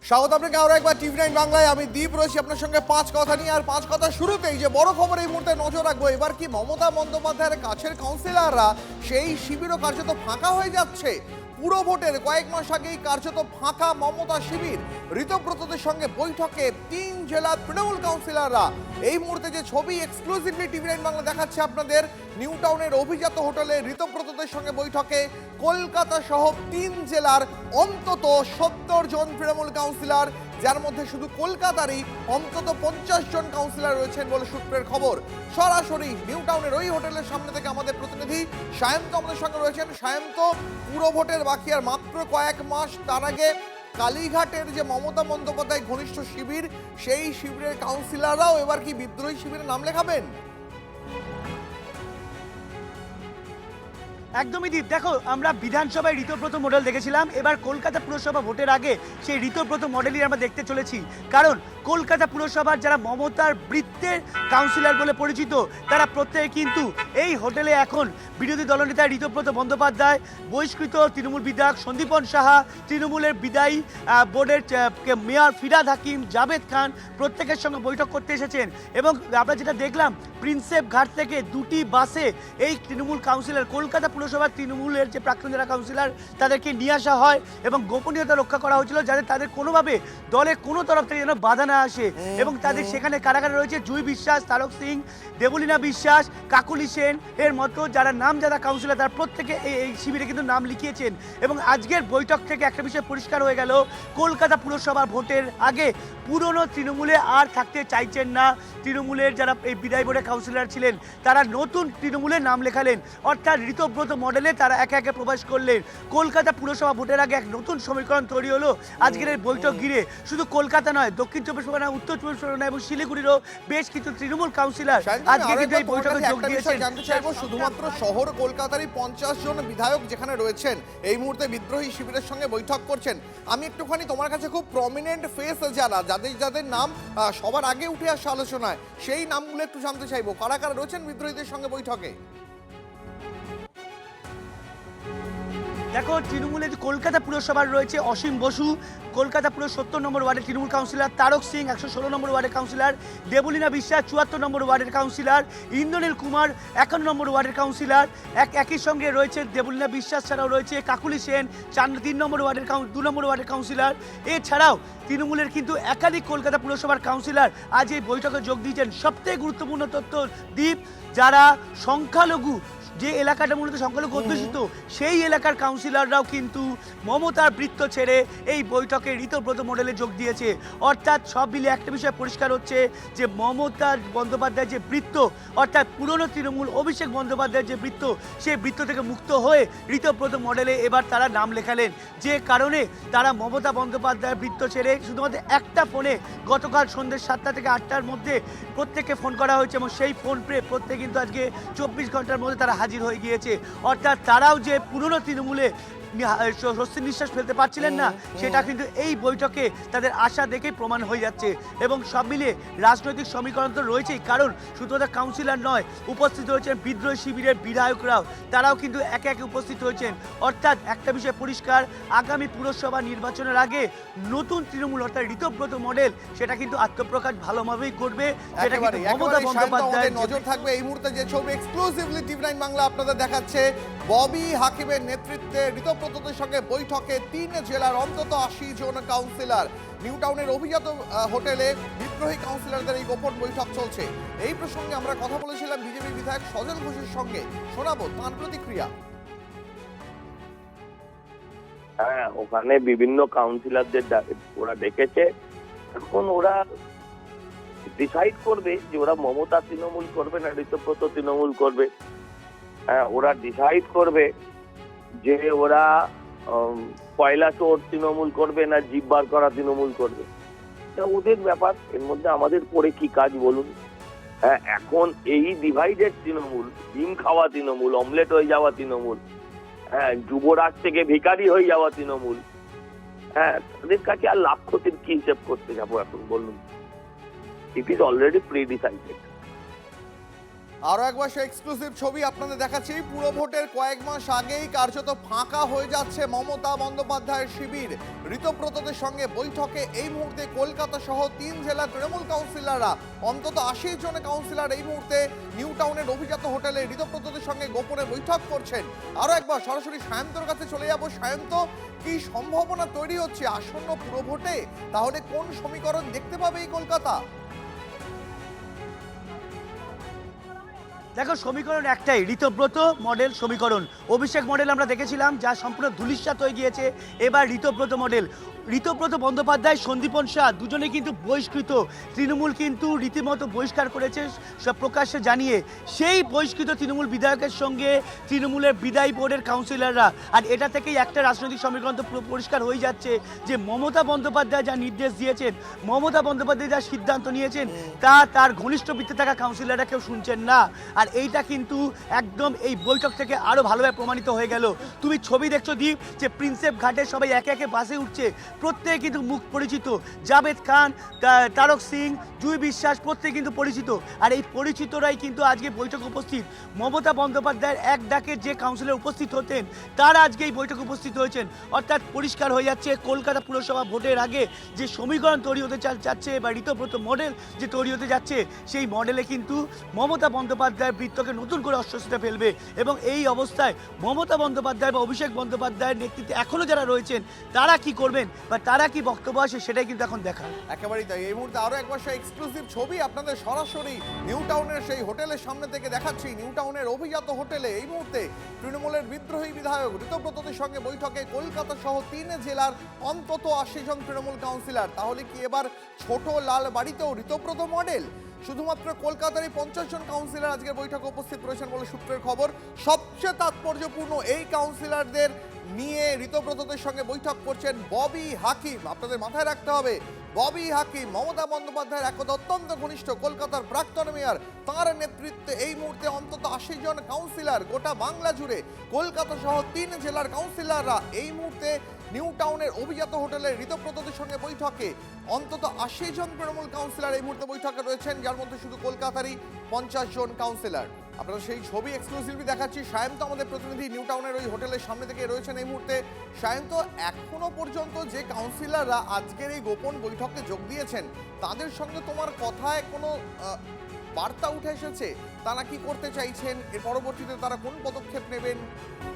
স্বাগত আপনাকে আরো একবার টিভি9 বাংলায়। আমি দীপ রয়েছি আপনার সঙ্গে পাঁচ কথা নিয়ে। আর পাঁচ কথা শুরুতেই যে বড় খবর এই মুহূর্তে নজর রাখবো, এবার কি মমতা বন্দ্যোপাধ্যায়ের কাছের কাউন্সিলররা সেই শিবিরও কার্যত ফাঁকা হয়ে যাচ্ছে। পুরো ভোটের কয়েক মাস আগেই কার্যত ফাঁকা মমতা শিবির। ঋতব্রতদের সঙ্গে বৈঠকে 3 জেলার তৃণমূল কাউন্সিলররা। এই মুহূর্তে যে ছবি এক্সক্লুসিভলি টিভি9 বাংলা দেখাচ্ছে আপনাদের, নিউ টাউনের অভিজাত হোটেলে ঋতব্রতদের সঙ্গে বৈঠকে কলকাতা সহ 3 জেলার অন্তত 70 জন তৃণমূল কাউন্সিলর, যার মধ্যে শুধু কলকাতারই অন্তত 50 জন কাউন্সিলর রয়েছেন বলে সূত্রের খবর। সরাসরি নিউ টাউনের ওই হোটেলের সামনে থেকে আমাদের প্রতিনিধি সায়ন্ত আমাদের সঙ্গে রয়েছেন। সায়ন্ত, পুরো ভোটের বাকি আর মাত্র কয়েক মাস, তার আগে কালীঘাটের যে মমতা বন্দ্যোপাধ্যায় ঘনিষ্ঠ শিবির, সেই শিবিরের কাউন্সিলররাও এবার কি বিদ্রোহী শিবিরে নাম লেখাবেন? একদমই দীপ, দেখো আমরা বিধানসভায় ঋতব্রত মডেল দেখেছিলাম, এবার কলকাতা পুরসভা ভোটের আগে সেই ঋতব্রত মডেলই আমরা দেখতে চলেছি। কারণ কলকাতা পুরসভার যারা মমতার বৃত্তের কাউন্সিলর বলে পরিচিত, তারা প্রত্যেকে কিন্তু এই হোটেলে এখন বিরোধী দলনেতা ঋতব্রত বন্দ্যোপাধ্যায়, বহিষ্কৃত তৃণমূল বিধায়ক সন্দীপন সাহা, তৃণমূলের বিদায়ী বোর্ডের মেয়র ফিরহাদ হাকিম, জাভেদ খান প্রত্যেকের সঙ্গে বৈঠক করতে এসেছেন। এবং আমরা যেটা দেখলাম, প্রিন্সেপ ঘাট থেকে 2টি বাসে এই তৃণমূল কাউন্সিলর, কলকাতা পুরসভার তৃণমূলের যে প্রাক্তন জেলা কাউন্সিলর, তাদেরকে নিয়ে আসা হয় এবং গোপনীয়তা রক্ষা করা হয়েছিল, যাতে তাদের কোনোভাবে দলে কোনো তরফ থেকে যেন বাধা না আসে। এবং তাদের সেখানে কারাগারে রয়েছে জুই বিশ্বাস, তারক সিং, দেবলীনা বিশ্বাস, কাকুলি সেন এর মতো যারা নামজাদা কাউন্সিলর, তারা প্রত্যেকে এই শিবিরে কিন্তু নাম লিখিয়েছেন। এবং আজকের বৈঠক থেকে একটা বিষয় পরিষ্কার হয়ে গেল, কলকাতা পুরসভার ভোটের আগে পুরনো তৃণমূলে আর থাকতে চাইছেন না। তৃণমূলের যারা এই বিদায়ী বোর্ডের কাউন্সিলর ছিলেন, তারা নতুন তৃণমূলে নাম লেখালেন, অর্থাৎ ঋতব্রত মডেলে তারা একে একে প্রবেশ করলেন। কলকাতা পুরসভা ভোটের আগে এক নতুন সমীকরণ তৈরি হলো আজকের এই বৈঠক ঘিরে। শুধু কলকাতা নয়, দক্ষিণ চব্বিশ পরগনা, উত্তর চব্বিশ পরগনা এবং শিলিগুড়িরও বেশ কিছু তৃণমূল কাউন্সিলর আজকে কিন্তু এই বৈঠকে যোগ দিয়েছেন। জানতে চাইবো, শুধুমাত্র শহর কলকাতারই 50 জন বিধায়ক যেখানে রয়েছেন, এই মুহূর্তে বিদ্রোহী শিবিরের সঙ্গে বৈঠক করছেন। আমি একটুখানি তোমার কাছে খুব প্রমিনেন্ট ফেস যাদের যাদের নাম সবার আগে উঠে আসে আলোচনায়, সেই নামগুলো একটু জানতে চাইবো। কারা কারা রয়েছেন বিদ্রোহীদের সঙ্গে বৈঠকে? দেখো, তৃণমূলের কলকাতা পুরসভার রয়েছে অসীম বসু, কলকাতা পুরো 70 নম্বর ওয়ার্ডের তৃণমূল কাউন্সিলর, তারক সিং 116 নম্বর ওয়ার্ডের কাউন্সিলর, দেবলীনা বিশ্বাস 74 নম্বর ওয়ার্ডের কাউন্সিলর, ইন্দ্রনীল কুমার 51 নম্বর ওয়ার্ডের কাউন্সিলর। একই সঙ্গে রয়েছে দেবলীনা বিশ্বাস ছাড়াও রয়েছে কাকুলি সেন 3 নম্বর ওয়ার্ডের 2 নম্বর ওয়ার্ডের কাউন্সিলর। এছাড়াও তৃণমূলের কিন্তু একাধিক কলকাতা পুরসভার কাউন্সিলর আজ এই বৈঠকে যোগ দিয়েছেন। সবথেকে গুরুত্বপূর্ণ তথ্য দ্বীপ, যারা সংখ্যালঘু, যে এলাকাটা মূলত সংখ্যালঘু অধ্যুষিত, সেই এলাকার কাউন্সিলররাও কিন্তু মমতার বৃত্ত ছেড়ে এই বৈঠকে ঋতব্রত মডেলে যোগ দিয়েছে। অর্থাৎ সব মিলে একটা বিষয় পরিষ্কার হচ্ছে যে মমতা বন্দ্যোপাধ্যায়ের যে বৃত্ত, অর্থাৎ পুরনো তৃণমূল অভিষেক বন্দ্যোপাধ্যায়ের যে বৃত্ত, সেই বৃত্ত থেকে মুক্ত হয়ে ঋতব্রত মডেলে এবার তারা নাম লেখালেন। যে কারণে তারা মমতা বন্দ্যোপাধ্যায়ের বৃত্ত ছেড়ে শুধুমাত্র একটা ফোনে গতকাল সন্ধ্যে 7টা থেকে 8টার মধ্যে প্রত্যেককে ফোন করা হয়েছে এবং সেই ফোন পেয়ে প্রত্যেকে কিন্তু আজকে 24 ঘন্টার মধ্যে তারা হাজির হয়ে গিয়েছে। অর্থাৎ তারাও যে পুরনো তৃণমূলে স্বস্তির নিঃশ্বাস ফেলতে পারছিলেন না, সেটা কিন্তু এই বৈঠকে তাদের আশা দেখে প্রমাণ হয়ে যাচ্ছে। এবং সব মিলিয়ে রাজনৈতিক সমীকরণ তো রয়েছেই, কারণ শুধুমাত্র কাউন্সিলর নয়, উপস্থিত হয়েছেন বিদ্রোহী শিবিরের বিধায়করাও, তারাও কিন্তু একে একে উপস্থিত হয়েছেন। অর্থাৎ একটা বিষয় পরিষ্কার, আগামী পুরসভা নির্বাচনের আগে নতুন তৃণমূল অর্থাৎ ঋতব্রত মডেল, সেটা কিন্তু আত্মপ্রকাশ ভালোভাবেই করবে। সেটা কিন্তু মমতা বন্দ্যোপাধ্যায় নজর থাকবে। এই মুহূর্তে যে ছবি এক্সক্লুসিভলি টিভি9 বাংলা আপনাদের দেখাচ্ছে, ববি হাকিমের নেতৃত্বে ঋতব্রতদের সঙ্গে বৈঠকে 3 জেলার অন্তত 80 জন কাউন্সিলর। নিউ টাউনের অভিজাত হোটেলে বিদ্রোহী কাউন্সিলরদের এই গোপন বৈঠক চলছে। এই প্রসঙ্গে আমরা কথা বলেছিলাম বিজেপি বিধায়ক সজল ঘোষের সঙ্গে, শোনাবো তাঁর প্রতিক্রিয়া। হ্যাঁ, ওখানে বিভিন্ন কাউন্সিলরদের ওরা ডেকেছে। এখন ওরা ডিসাইড করবে যে ওরা মমতা তৃণমূল করবে না ঋতব্রত তৃণমূল করবে। হ্যাঁ, ওরা ডিসাইড করবে যে ওরা পয়লা চোর তৃণমূল করবে না জিব্বার করা তৃণমূল করবে। ওদের ব্যাপার, এর মধ্যে আমাদের পরে কি কাজ বলুন? হ্যাঁ, এখন এই ডিভাইডেড তৃণমূল, ডিম খাওয়া তৃণমূল, অমলেট হয়ে যাওয়া তৃণমূল, হ্যাঁ, যুবরাজ থেকে ভিখারি হয়ে যাওয়া তৃণমূল, হ্যাঁ, তাদের কাছে আর লাভ ক্ষতির কি হিসেব করতে যাবো এখন বলুন? It is already pre decided. আরো একবার সেই এক্সক্লুসিভ ছবি আপনাদের দেখাচ্ছি। পুরো ভোটের কয়েক মাস আগেই কার্যত ফাঁকা হয়ে যাচ্ছে মমতা বন্দ্যোপাধ্যায়ের শিবির। ঋতব্রতদের সঙ্গে বৈঠকে এই মুহূর্তে কলকাতা সহ 3 জেলার তৃণমূল কাউন্সিলররা, অন্তত 80 জন কাউন্সিলর এই মুহূর্তে নিউ টাউনের অভিজাত হোটেলে ঋতব্রতদের সঙ্গে গোপনে বৈঠক করছেন। আরো একবার সরাসরি সায়ন্তর কাছে চলে যাব। সায়ন্ত, কি সম্ভাবনা তৈরি হচ্ছে আসন্ন পুরো ভোটে? তাহলে কোন সমীকরণ দেখতে পাবে এই কলকাতা? দেখো, সমীকরণ একটাই, ঋতব্রত মডেল সমীকরণ। অভিষেক মডেল আমরা দেখেছিলাম, যা সম্পূর্ণ ধূলিসাৎ হয়ে গিয়েছে। এবার ঋতব্রত মডেল। ঋতব্রত বন্দ্যোপাধ্যায়, সন্দীপন শাহ দুজনে কিন্তু বহিষ্কৃত। তৃণমূল কিন্তু রীতিমতো বহিষ্কার করেছে সব প্রকাশ্যে জানিয়ে। সেই বহিষ্কৃত তৃণমূল বিধায়কের সঙ্গে তৃণমূলের বিদায়ী বোর্ডের কাউন্সিলররা। আর এটা থেকেই একটা রাজনৈতিক সমীকরণ তো পুরো পরিষ্কার হয়ে যাচ্ছে যে মমতা বন্দ্যোপাধ্যায় যা নির্দেশ দিয়েছেন, মমতা বন্দ্যোপাধ্যায় যা সিদ্ধান্ত নিয়েছেন, তা তার ঘনিষ্ঠ বৃত্তে থাকা কাউন্সিলররা কেউ শুনছেন না। আর এইটা কিন্তু একদম এই বৈঠক থেকে আরও ভালোভাবে প্রমাণিত হয়ে গেল। তুমি ছবি দেখছো দীপ, যে প্রিন্সেপ ঘাটে সবাই একে একে বাসে উঠছে, প্রত্যেকে কিন্তু মুখ পরিচিত। জাভেদ খান, তারক সিং, জুই বিশ্বাস প্রত্যেকে কিন্তু পরিচিত। আর এই পরিচিতরাই কিন্তু আজকে বৈঠকে উপস্থিত। মমতা বন্দ্যোপাধ্যায়ের এক ডাকে যে কাউন্সিলর উপস্থিত হতেন, তারা আজকে এই বৈঠকে উপস্থিত হয়েছেন। অর্থাৎ পরিষ্কার হয়ে যাচ্ছে কলকাতা পুরসভা ভোটের আগে যে সমীকরণ তৈরি হতে যাচ্ছে বা ঋতব্রত মডেল যে তৈরি হতে যাচ্ছে, সেই মডেলে কিন্তু মমতা বন্দ্যোপাধ্যায়ের বৃত্তকে নতুন করে অস্বস্তিতে ফেলবে। এবং এই অবস্থায় মমতা বন্দ্যোপাধ্যায় বা অভিষেক বন্দ্যোপাধ্যায়ের নেতৃত্বে এখনও যারা রয়েছেন, তারা কি করবেন বা তারা কি বক্তব্য আসে, সেটাই কিন্তু এখন দেখা। একেবারেই তাই। এই মুহূর্তে আরো একবার সেই এক্সক্লুসিভ ছবি আপনাদের সরাসরি নিউ টাউনের সেই হোটেলের সামনে থেকে দেখাচ্ছি। নিউ টাউনের অভিজাত হোটেলে এই মুহূর্তে তৃণমূলের বিদ্রোহী বিধায়ক ঋতব্রতদের সঙ্গে বৈঠকে কলকাতা সহ 3 জেলার অন্তত 80 জন তৃণমূল কাউন্সিলর। তাহলে কি এবার ছোট লাল বাড়িতেও ঋতব্রত মডেল? শুধুমাত্র কলকাতারই 50 জন কাউন্সিলর আজকের বৈঠকে উপস্থিত রয়েছেন বলে সূত্রের খবর। সবচেয়ে তাৎপর্যপূর্ণ এই কাউন্সিলরদের নিয়ে ঋতব্রতদের সঙ্গে বৈঠক করছেন ববি হাকিম। আপনাদের মাথায় রাখতে হবে, ববি হাকিম মমতা বন্দ্যোপাধ্যায়ের এক অত্যন্ত ঘনিষ্ঠ কলকাতার প্রাক্তন মেয়র। তাঁর নেতৃত্বে এই মুহূর্তে অন্তত 80 জন কাউন্সিলর গোটা বাংলা জুড়ে, কলকাতা সহ 3 জেলার কাউন্সিলররা এই মুহূর্তে নিউ টাউনের অভিজাত হোটেলে ঋতব্রতদের সঙ্গে বৈঠকে। অন্তত 80 জন তৃণমূল কাউন্সিলর এই মুহূর্তে বৈঠকে রয়েছেন, যার মধ্যে শুধু কলকাতারই 50 জন কাউন্সিলর। আপনারা সেই ছবি এক্সক্লুসিভলি দেখাচ্ছি। সায়ন্ত আমাদের প্রতিনিধি নিউ টাউনের ওই হোটেলের সামনে থেকে রয়েছেন এই মুহূর্তে। সায়ন্ত, এখনো পর্যন্ত যে কাউন্সিলররা আজকের এই গোপন বৈঠকে যোগ দিয়েছেন, তাদের সঙ্গে তোমার কথায় কোনো বার্তা উঠে এসেছে? তারা কি করতে চাইছেন, এর পরবর্তীতে তারা কোন পদক্ষেপ নেবেন?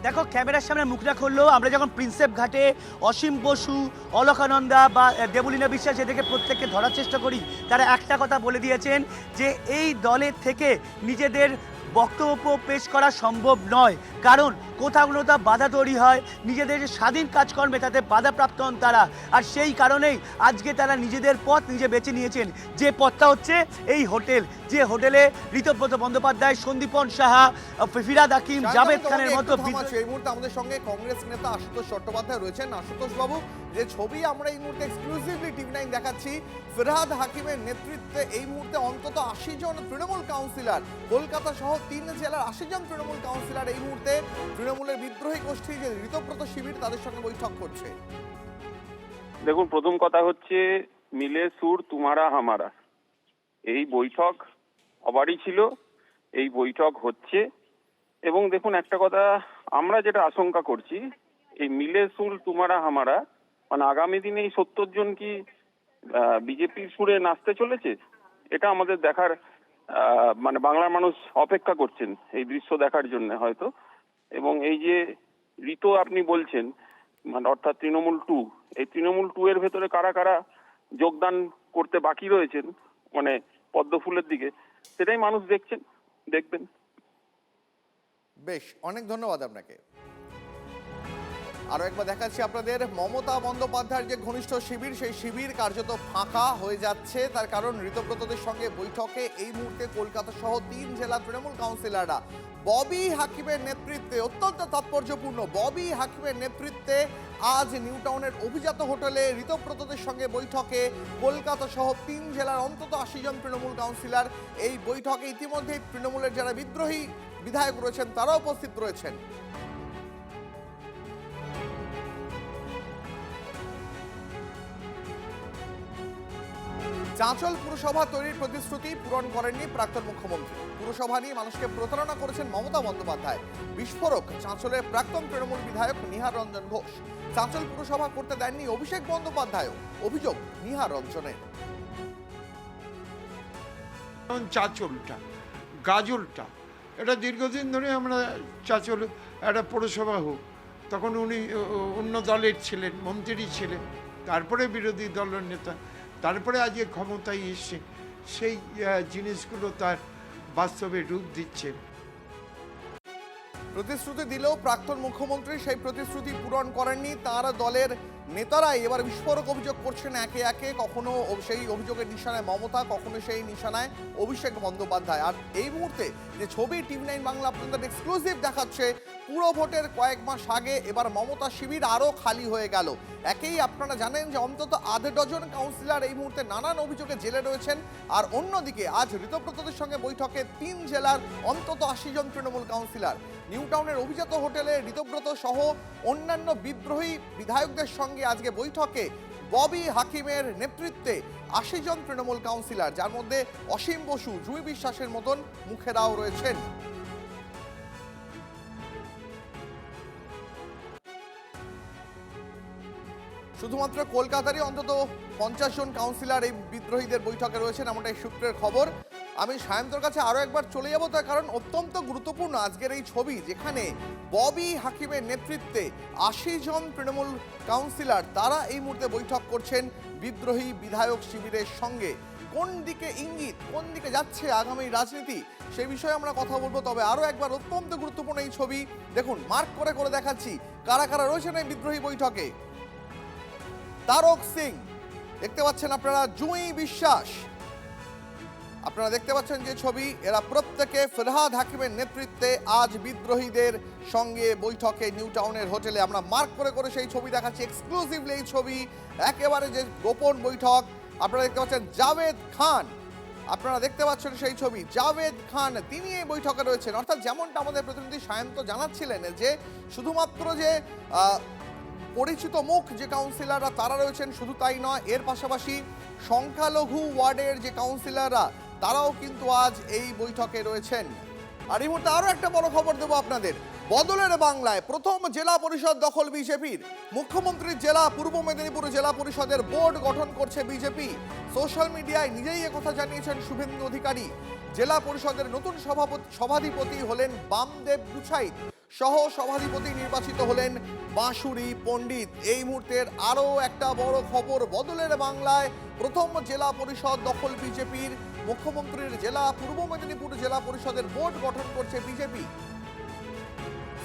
দেখো, ক্যামেরার সামনে মুখ না খুললেও আমরা যখন প্রিন্সেপ ঘাটে অসীম বসু, অলকানন্দা বা দেবলীনা বিশ্বাস এদেরকে প্রত্যেককে ধরার চেষ্টা করি, তারা একটা কথা বলে দিয়েছেন যে এই দলের থেকে নিজেদের বক্তব্য পেশ করা সম্ভব নয়। কারণ কোথাও কোথাও বাধা তৈরি হয়, নিজেদের যে স্বাধীন কাজকর্মে তাতে বাধাপ্রাপ্ত হন তারা। আর সেই কারণেই আজকে তারা নিজেদের পথ নিজে বেছে নিয়েছেন। যে পথটা হচ্ছে এই হোটেল, যে হোটেলে ঋতব্রত বন্দ্যোপাধ্যায়, সন্দীপন সাহা, ফিরাদ হাকিম, জাভেদ খানের মতো। এই মুহূর্তে আমাদের সঙ্গে কংগ্রেস নেতা আশুতোষ চট্টোপাধ্যায় রয়েছেন। আশুতোষ বাবু, যে ছবি আমরা এই মুহূর্তে এক্সক্লুসিভলি টিভি9 দেখাচ্ছি, ফিরহাদ হাকিমের নেতৃত্বে এই মুহূর্তে অন্তত 80 জন তৃণমূল কাউন্সিলর, কলকাতা সহ 3 জেলার 80 জন তৃণমূল কাউন্সিলর এই মুহূর্তে তৃণমূলের বিদ্রোহী গোষ্ঠী যে ঋতব্রত শিবির, তাদের সঙ্গে বৈঠক করছে। দেখুন, প্রথম কথা হচ্ছে মিলে সুর তুমারা হামারা। এই বৈঠক হবারই ছিল, এই বৈঠক হচ্ছে। এবং দেখুন, একটা কথা আমরা যেটা আশঙ্কা করছি, এই মিলে সুর তুমারা হামারা মানে আগামী দিনে এই 70 জন কি বিজেপির সুরে নাচতে চলেছে, এটা আমাদের দেখার মানে বাংলার মানুষ অপেক্ষা করছেন এই দৃশ্য দেখার জন্য হয়তো। এবং এই যে ঋত আপনি বলছেন, মানে অর্থাৎ তৃণমূল 2, এই তৃণমূল 2 এর ভেতরে কারা কারা যোগদান করতে বাকি রয়েছেন মানে পদ্মফুলের দিকে, সেটাই মানুষ দেখবেন। বেশ, অনেক ধন্যবাদ আপনাকে। আরো একবার দেখাচ্ছি আপনাদের মমতা বন্দ্যোপাধ্যায়ের যে ঘনিষ্ঠ শিবির, সেই শিবির কার্যত ফাঁকা হয়ে যাচ্ছে। তার কারণ ঋতব্রতদের সঙ্গে বৈঠকে এই মুহূর্তে কলকাতা সহ 3 জেলা তৃণমূল কাউন্সিলররা ববি হাকিমের নেতৃত্বে, অত্যন্ত তাৎপর্যপূর্ণ, ববি হাকিমের নেতৃত্বে আজ নিউ টাউনের অভিজাত হোটেলে ঋতব্রতদের সঙ্গে বৈঠকে কলকাতা সহ 3 জেলার অন্তত 80 জন তৃণমূল কাউন্সিলর। এই বৈঠকে ইতিমধ্যে তৃণমূলের যারা বিদ্রোহী বিধায়ক রয়েছেন, তারা উপস্থিত রয়েছেন। চাঁচল পুরসভা তৈরির প্রতিশ্রুতি পূরণ করেননি প্রাক্তন মুখ্যমন্ত্রী। পুরসভা নিয়ে মানুষকে প্রতারণা করেছেন মমতা বন্দ্যোপাধ্যায়। বিস্ফোরক চাঁচলের প্রাক্তন তৃণমূল বিধায়ক নিহার রঞ্জন ঘোষ। চাঁচল পুরসভা করতে দেননি অভিষেক বন্দ্যোপাধ্যায়, অভিযোগ নিহার রঞ্জনের। চাঁচলটা গাজলটা এটা দীর্ঘদিন ধরে আমরা চাঁচল একটা পৌরসভা হোক, তখন উনি অন্য দলের ছিলেন, মন্ত্রী ছিলেন, তারপরে বিরোধী দলের নেতা, তারপরে আজকে ক্ষমতায় এসছে, সেই জিনিসগুলো তার বাস্তবে রূপ দিচ্ছে। প্রতিশ্রুতি দিলেও প্রাক্তন মুখ্যমন্ত্রী সেই প্রতিশ্রুতি পূরণ করেননি তার দলের নেতারাই এবার বিস্ফোরক অভিযোগ করছেন একে একে। কখনো সেই অভিযোগের নিশানায় মমতা, কখনো সেই নিশানায় অভিষেক বন্দ্যোপাধ্যায়। আর এই মুহূর্তে যে ছবি টিভি9 বাংলা আপনাদের এক্সক্লুসিভ দেখাচ্ছে, পুরো ভোটের কয়েক মাস আগে এবার মমতা শিবির আরও খালি হয়ে গেল। একেই আপনারা জানেন যে অন্তত আধ ডজন কাউন্সিলর এই মুহূর্তে নানান অভিযোগে জেলে রয়েছেন। আর অন্যদিকে আজ ঋতব্রতদের সঙ্গে বৈঠকে 3 জেলার অন্তত 80 জন তৃণমূল কাউন্সিলর। নিউ টাউনের অভিজাত হোটেলে ঋতব্রত সহ অন্যান্য বিদ্রোহী বিধায়কদের সঙ্গে আজকে বৈঠকে ববি হাকিমের নেতৃত্বে 80 জন তৃণমূল কাউন্সিলর, যার মধ্যে অসীম বসু, জুঁই বিশ্বাসের মতন মুখেরাও রয়েছেন। শুধুমাত্র কলকাতারই অন্তত 50 জন কাউন্সিলর এই বিদ্রোহীদের বৈঠকে রয়েছেন, এমনটাই সূত্রের খবর। আমি সায়ন্তর কাছে আরও একবার চলে যাব, তার কারণ অত্যন্ত গুরুত্বপূর্ণ আজকের এই ছবি, যেখানে ববি হাকিমের নেতৃত্বে 80 জন তৃণমূল কাউন্সিলর তারা এই মুহূর্তে বৈঠক করছেন বিদ্রোহী বিধায়ক শিবিরের সঙ্গে। কোন দিকে ইঙ্গিত, কোন দিকে যাচ্ছে আগামী রাজনীতি, সেই বিষয়ে আমরা কথা বলবো। তবে আরও একবার অত্যন্ত গুরুত্বপূর্ণ এই ছবি দেখুন, মার্ক করে করে দেখাচ্ছি কারা কারা রয়েছেন এই বিদ্রোহী বৈঠকে। তারক সিং দেখতে পাচ্ছেন আপনারা, জুঁই বিশ্বাস আপনারা দেখতে পাচ্ছেন যে ছবি, এরা প্রত্যেকে ফরহাদ হাকিমের নেতৃত্বে আজ বিদ্রোহীদের সঙ্গে বৈঠকে নিউ টাউনের হোটেলে। আমরা মার্ক করে করে সেই ছবি দেখাচ্ছি এক্সক্লুসিভলি। এই ছবি একেবারে যে গোপন বৈঠক, আপনারা দেখতে পাচ্ছেন জাভেদ খান, আপনারা দেখতে পাচ্ছেন সেই ছবি, জাভেদ খান তিনি এই বৈঠকে রয়েছেন। অর্থাৎ যেমনটা আমাদের প্রতিনিধি সায়ন্ত জানাচ্ছিলেন যে শুধুমাত্র যে পরিচিত মুখ যে কাউন্সিলররা তারা রয়েছেন, শুধু তাই নয়, এর পাশাপাশি সংখ্যালঘু ওয়ার্ডের যে কাউন্সিলররা তারাও কিন্তু আজ এই বৈঠকে রয়েছেন। আর এই মুহূর্তে আরও একটা বড় খবর দেবো আপনাদের, বদলের বাংলায় প্রথম জেলা পরিষদ দখল বিজেপির। মুখ্যমন্ত্রীর জেলা পূর্ব মেদিনীপুর জেলা পরিষদের বোর্ড গঠন করছে বিজেপি। সোশ্যাল মিডিয়ায় নিজেই একথা জানিয়েছেন শুভেন্দু অধিকারী। জেলা পরিষদের নতুন সভাধিপতি হলেন বামদেব গুছাইত, সহ সভাধিপতি নির্বাচিত হলেন বাঁশুরি পণ্ডিত। এই মুহূর্তের আরও একটা বড় খবর, বদলের বাংলায় প্রথম জেলা পরিষদ দখল বিজেপির। মুখ্যমন্ত্রীর জেলা পূর্ব মেদিনীপুর জেলা পরিষদের বোর্ড গঠন করছে বিজেপি।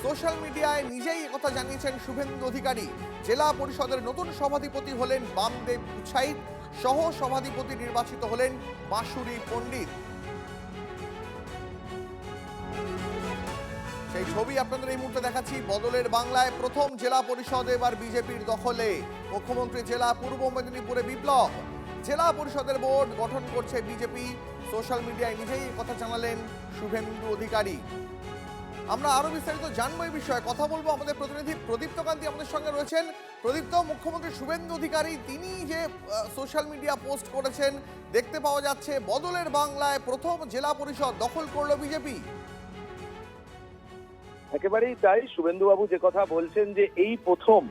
সোশ্যাল মিডিয়ায় নিজেই একথা জানিয়েছেন শুভেন্দু অধিকারী। জেলা পরিষদের নতুন সভাধিপতি হলেন বামদেব গুছাইত, সহ সভাধিপতি নির্বাচিত হলেন বাঁশুরি পণ্ডিত। সেই ছবি আপনাদের এই মুহূর্তে দেখাচ্ছি, বদলের বাংলায় প্রথম জেলা পরিষদ এবার বিজেপির দখলে। মুখ্যমন্ত্রী জেলা পূর্ব মেদিনীপুরে বিপ্লব, জেলা পরিষদের বোর্ড গঠন করছে বিজেপি। সোশ্যাল মিডিয়ায় নিজেই কথা জানালেন শুভেন্দু অধিকারী। আমরা আরো বিস্তারিত জানবো এই বিষয়ে, কথা বলবো। আমাদের প্রতিনিধি প্রদীপ্ত কান্তি আমাদের সঙ্গে রয়েছেন। প্রদীপ্ত, মুখ্যমন্ত্রী শুভেন্দু অধিকারী তিনি যে সোশ্যাল মিডিয়া পোস্ট করেছেন, দেখতে পাওয়া যাচ্ছে বদলের বাংলায় প্রথম জেলা পরিষদ দখল করলো বিজেপি। একেবারেই তাই, শুভেন্দুবাবু যে কথা বলছেন যে এই প্রথম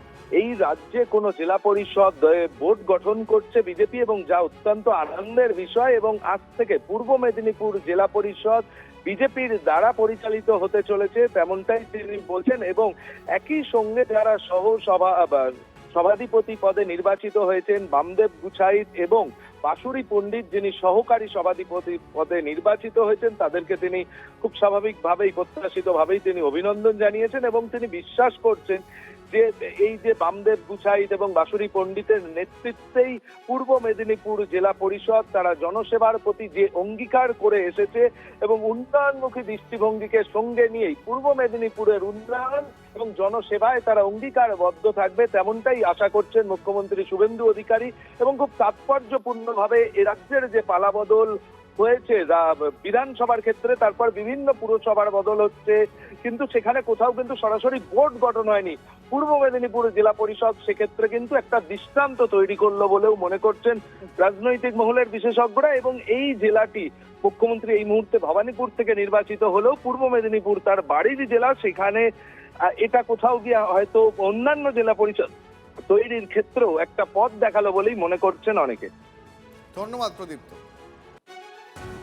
এই রাজ্যে কোনো জেলা পরিষদ বোর্ড গঠন করছে বিজেপি, এবং যা অত্যন্ত আনন্দের বিষয়। এবং আজ থেকে পূর্ব মেদিনীপুর জেলা পরিষদ বিজেপির দ্বারা পরিচালিত হতে চলেছে, তেমনটাই তিনি বলছেন। এবং একই সঙ্গে যারা সভাধিপতি পদে নির্বাচিত হয়েছেন বামদেব গুছাইত এবং বাঁশুরি পণ্ডিত যিনি সহকারী সভাধিপতি পদে নির্বাচিত হয়েছেন, তাদেরকে তিনি খুব স্বাভাবিকভাবেই প্রত্যাশিতভাবেই তিনি অভিনন্দন জানিয়েছেন। এবং তিনি বিশ্বাস করছেন যে এই যে বামদেব গুছাইত এবং বাঁশুরি পণ্ডিতের নেতৃত্বেই পূর্ব মেদিনীপুর জেলা পরিষদ তারা জনসেবার প্রতি যে অঙ্গীকার করে এসেছে এবং উন্নয়নমুখী দৃষ্টিভঙ্গিকে সঙ্গে নিয়েই পূর্ব মেদিনীপুরের উন্নয়ন এবং জনসেবায় তারা অঙ্গীকারবদ্ধ থাকবে, তেমনটাই আশা করছেন মুখ্যমন্ত্রী শুভেন্দু অধিকারী। এবং খুব তাৎপর্যপূর্ণভাবে এ রাজ্যের যে পালাবদল হয়েছে বিধানসভার ক্ষেত্রে, তারপর বিভিন্ন পুরসভার বদল হচ্ছে, কিন্তু সেখানে কোথাও কিন্তু সরাসরি বোর্ড গঠন হয়নি। পূর্ব মেদিনীপুর জেলা পরিষদ সেক্ষেত্রে কিন্তু একটা দৃষ্টান্ত তৈরি করলো বলেও মনে করছেন রাজনৈতিক মহলের বিশেষজ্ঞরা। এবং এই জেলাটি, মুখ্যমন্ত্রী এই মুহূর্তে ভবানীপুর থেকে নির্বাচিত হলেও পূর্ব মেদিনীপুর তার বাড়ির জেলা, সেখানে এটা কোথাও গিয়ে হয়তো অন্যান্য জেলা পরিষদ তৈরির ক্ষেত্রেও একটা পথ দেখালো বলেই মনে করছেন অনেকে। ধন্যবাদ প্রদীপ্ত।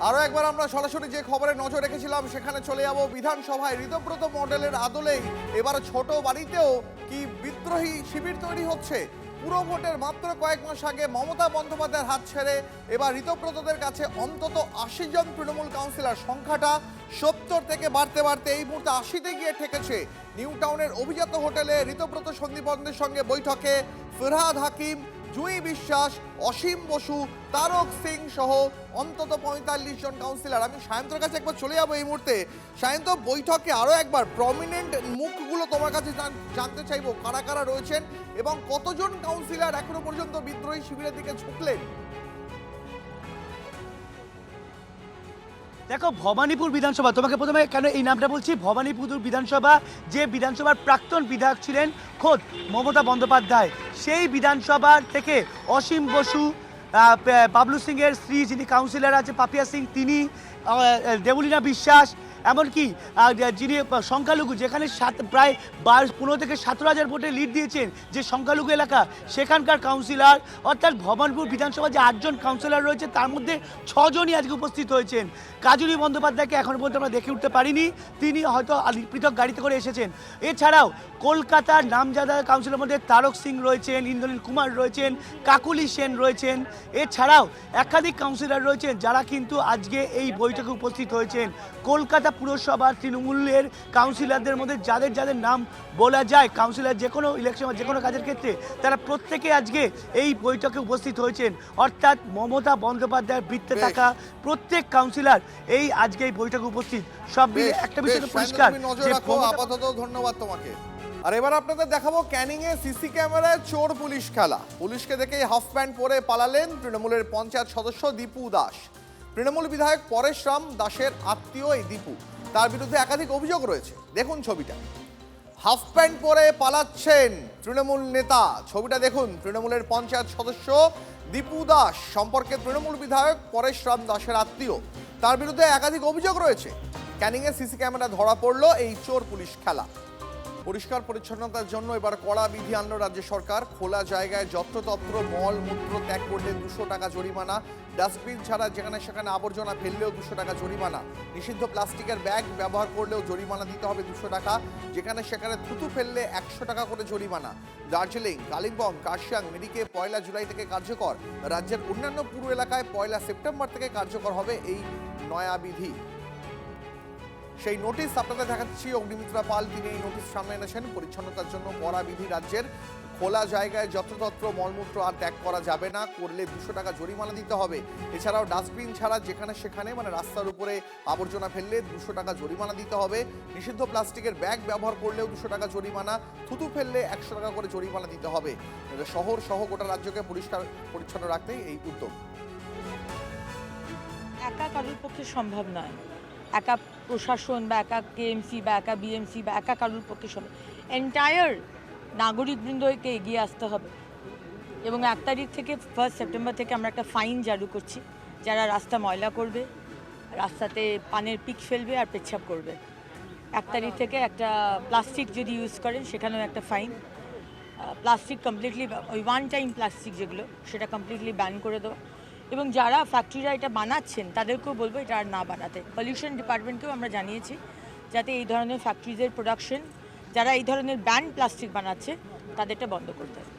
আরো একবার আমরা সরাসরি যে খবরে নজর রেখেছিলাম সেখানে চলে যাব। বিধানসভায় ঋতব্রত মডেলের আদলেই এবার ছোট বাড়িতেও কি বিদ্রোহী শিবির তৈরি হচ্ছে। পুরো ভোটের মাত্র কয়েক মাস আগে মমতা বন্দ্যোপাধ্যায়ের হাত ছেড়ে এবার ঋতব্রতদের কাছে অন্তত ৮০ জন তৃণমূল কাউন্সিলর, সংখ্যাটা ৭০ থেকে বাড়তে বাড়তে এই মুহূর্তে ৮০-তে গিয়ে ঠেকেছে। নিউ টাউনের অভিজাত হোটেলে ঋতব্রত সন্দীপনদের সঙ্গে বৈঠকে ফিরহাদ হাকিম, জুঁই বিশ্বাস, অসীম বসু, তারক সিং সহ অন্তত ৪৫ জন কাউন্সিলর। আমি সায়ন্তর কাছে একবার চলে যাবো এই মুহূর্তে। সায়ন্ত, বৈঠকে আরো একবার প্রমিনেন্ট মুখগুলো তোমার কাছে জানতে চাইবো, কারা কারা রয়েছেন এবং কতজন কাউন্সিলর এখনো পর্যন্ত বিদ্রোহী শিবিরের দিকে ঝুঁকলেন। দেখো, ভবানীপুর বিধানসভা, তোমাকে প্রথমে কেন এই নামটা বলছি, ভবানীপুর বিধানসভা, যে বিধানসভার প্রাক্তন বিধায়ক ছিলেন খোদ মমতা বন্দ্যোপাধ্যায়, সেই বিধানসভা থেকে অসীম বসু, বাবলু সিংয়ের স্ত্রী যিনি কাউন্সিলর আছে পাপিয়া সিং, তিনি, দেবলীনা বিশ্বাস, এমনকি যিনি সংখ্যালঘু, যেখানে প্রায় ১৫ থেকে ১৭,০০০ ভোটে লিড দিয়েছেন যে সংখ্যালঘু এলাকা, সেখানকার কাউন্সিলর, অর্থাৎ ভবানীপুর বিধানসভা যে ৮ জন কাউন্সিলর রয়েছে তার মধ্যে ৬ জনই আজকে উপস্থিত হয়েছেন। কাজলী বন্দ্যোপাধ্যায়কে এখন পর্যন্ত আমরা দেখে উঠতে পারিনি, তিনি হয়তো পৃথক গাড়িতে করে এসেছেন। এছাড়াও কলকাতার নামজাদা কাউন্সিলর মধ্যে তারক সিং রয়েছেন, ইন্দ্রনীল কুমার রয়েছেন, কাকুলি সেন রয়েছেন, এছাড়াও একাধিক কাউন্সিলর রয়েছেন যারা কিন্তু আজকে এই বৈঠকে উপস্থিত হয়েছেন। কলকাতা পুরসভার তৃণমূলের কাউন্সিলরদের মধ্যে যাদের যাদের নাম বলা যায়, কাউন্সিলর যে কোনো ইলেকশন যে কোনো কাজের ক্ষেত্রে, তারা প্রত্যেকে আজকে এই বৈঠকে উপস্থিত হয়েছেন। অর্থাৎ মমতা বন্দ্যোপাধ্যায়ের বৃত্তে থাকা প্রত্যেক কাউন্সিলর এই আজকে এই বৈঠকে উপস্থিত। সব মিলে একটা বিষয় পরিষ্কার যে আপাতত ধন্যবাদ তোমাকে। আর এবার আপনাদের দেখাবো ক্যানিং এ সিসি ক্যামেরায় চোর পুলিশ খেলা। পুলিশকে দেখেই হাফ প্যান্ট পরে পালালেন তৃণমূলের পঞ্চায়েত সদস্য দীপু দাস। তৃণমূল বিধায়ক পরেশরাম দাসের আত্মীয় এই দীপু, তার বিরুদ্ধে একাধিক অভিযোগ রয়েছে। দেখুন ছবিটা, হাফ প্যান্ট পরে পালাচ্ছেন তৃণমূল নেতা। ছবিটা দেখুন, তৃণমূলের পঞ্চায়েত সদস্য দীপু দাস সম্পর্কে তৃণমূল বিধায়ক পরেশরাম দাসের আত্মীয়, তার বিরুদ্ধে একাধিক অভিযোগ রয়েছে। ক্যানিংয়ে সিসি ক্যামেরা ধরা পড়ল এই চোর পুলিশ খেলা। পরিষ্কার পরিচ্ছন্নতার জন্য এবার কড়া বিধি আনল রাজ্য সরকার। খোলা জায়গায় যত্রতত্র মল মূত্র ত্যাগ করলে ২০০ টাকা জরিমানা, ডাস্টবিন ছাড়া যেখানে সেখানে আবর্জনা ফেললেও ২০০ টাকা জরিমানা, নিষিদ্ধ প্লাস্টিকের ব্যাগ ব্যবহার করলেও জরিমানা দিতে হবে ২০০ টাকা, যেখানে সেখানে থুতু ফেললে ১০০ টাকা করে জরিমানা। দার্জিলিং, কালিম্পং, কার্শিয়াং, মিরিকে ১ জুলাই থেকে কার্যকর। রাজ্যের অন্যান্য পুরো এলাকায় ১ সেপ্টেম্বর থেকে কার্যকর হবে এই নয়া বিধি। সেই নোটিশ আপনাদের দেখাচ্ছি, অগ্নিমিত্রা পাল তিনি এই নোটিশ সামনে এনেছেন। পরিচ্ছন্নতার জন্য কড়া বিধি রাজ্যের। খোলা জায়গায় যত্রতত্র মলমূত্র আর ত্যাগ করা যাবে না, করলে ২০০ টাকা জরিমানা দিতে হবে। এছাড়াও ডাস্টবিন ছাড়া যেখানে সেখানে মানে রাস্তার উপরে আবর্জনা ফেললে ২০০ টাকা জরিমানা দিতে হবে। নিষিদ্ধ প্লাস্টিকের ব্যাগ ব্যবহার করলেও ২০০ টাকা জরিমানা, থুতু ফেললে ১০০ টাকা করে জরিমানা দিতে হবে। শহর সহ গোটা রাজ্যকে পরিষ্কার পরিচ্ছন্ন রাখতেই এই উদ্যোগ। একা কারোর পক্ষে সম্ভব নয়, একা প্রশাসন বা একা কেএমসি বা একা বিএমসি বা একা কারোর পক্ষে সম্ভব, এন্টায়ার নাগরিকবৃন্দকে এগিয়ে আসতে হবে। এবং ১ তারিখ থেকে 1 সেপ্টেম্বর থেকে আমরা একটা ফাইন চালু করছি, যারা রাস্তা ময়লা করবে, রাস্তাতে পানের পিক ফেলবে আর পেচ্ছাপ করবে। ১ তারিখ থেকে একটা প্লাস্টিক যদি ইউজ করেন সেখানেও একটা ফাইন। প্লাস্টিক কমপ্লিটলি, ওই ওয়ান টাইম প্লাস্টিক যেগুলো, সেটা কমপ্লিটলি ব্যান করে দেওয়া। এবং যারা ফ্যাক্টরিরা এটা বানাচ্ছেন তাদেরকেও বলবো এটা আর না বানাতে। পলিউশন ডিপার্টমেন্টকেও আমরা জানিয়েছি যাতে এই ধরনের ফ্যাক্টরিজের প্রোডাকশন, যারা এই ধরনের ব্যান্ড প্লাস্টিক বানাচ্ছে তাদেরটা বন্ধ করতে হবে।